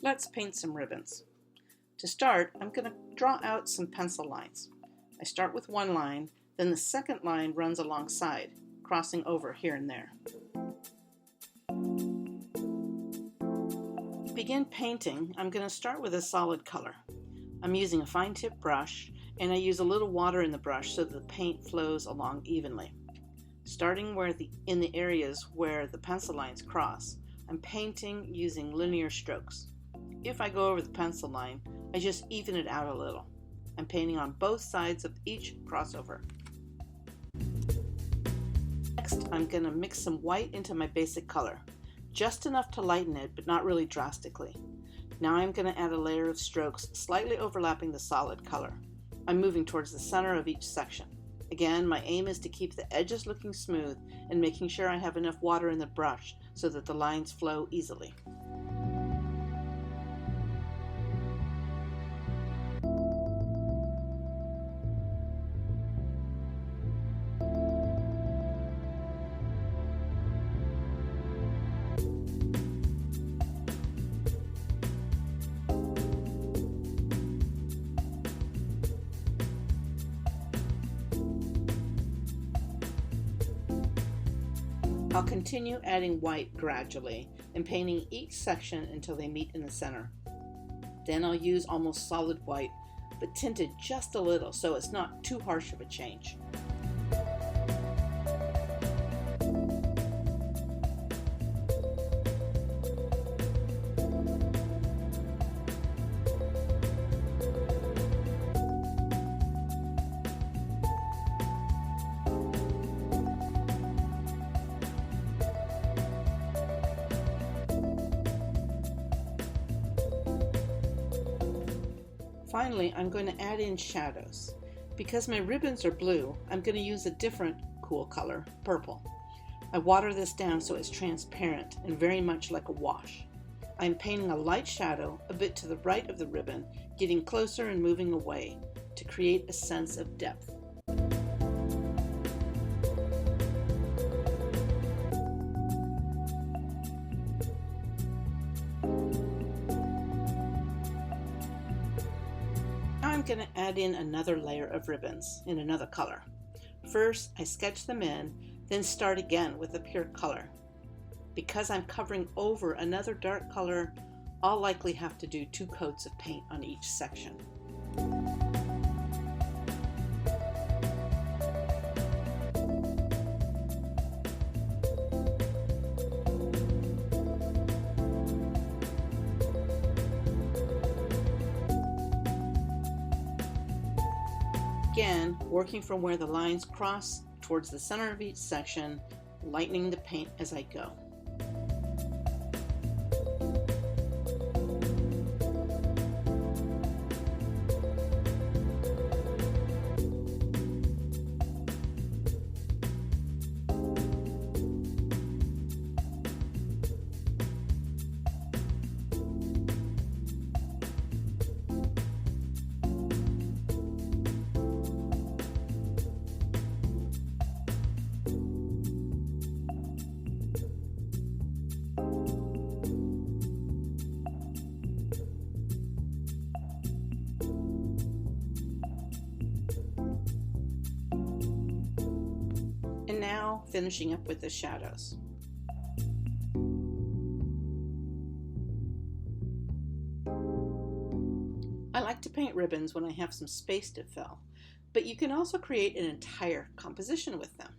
Let's paint some ribbons. To start, I'm going to draw out some pencil lines. I start with one line, then the second line runs alongside, crossing over here and there. To begin painting, I'm going to start with a solid color. I'm using a fine tip brush, and I use a little water in the brush so that the paint flows along evenly. Starting in the areas where the pencil lines cross, I'm painting using linear strokes. If I go over the pencil line, I just even it out a little. I'm painting on both sides of each crossover. Next, I'm going to mix some white into my basic color, just enough to lighten it, but not really drastically. Now I'm going to add a layer of strokes slightly overlapping the solid color. I'm moving towards the center of each section. Again, my aim is to keep the edges looking smooth and making sure I have enough water in the brush so that the lines flow easily. I'll continue adding white gradually and painting each section until they meet in the center. Then I'll use almost solid white, but tinted just a little so it's not too harsh of a change. Finally, I'm going to add in shadows. Because my ribbons are blue, I'm going to use a different cool color, purple. I water this down so it's transparent and very much like a wash. I'm painting a light shadow a bit to the right of the ribbon, getting closer and moving away to create a sense of depth. I'm going to add in another layer of ribbons in another color. First, I sketch them in, then start again with a pure color. Because I'm covering over another dark color, I'll likely have to do 2 coats of paint on each section. Again, working from where the lines cross towards the center of each section, lightening the paint as I go. And now finishing up with the shadows. I like to paint ribbons when I have some space to fill, but you can also create an entire composition with them.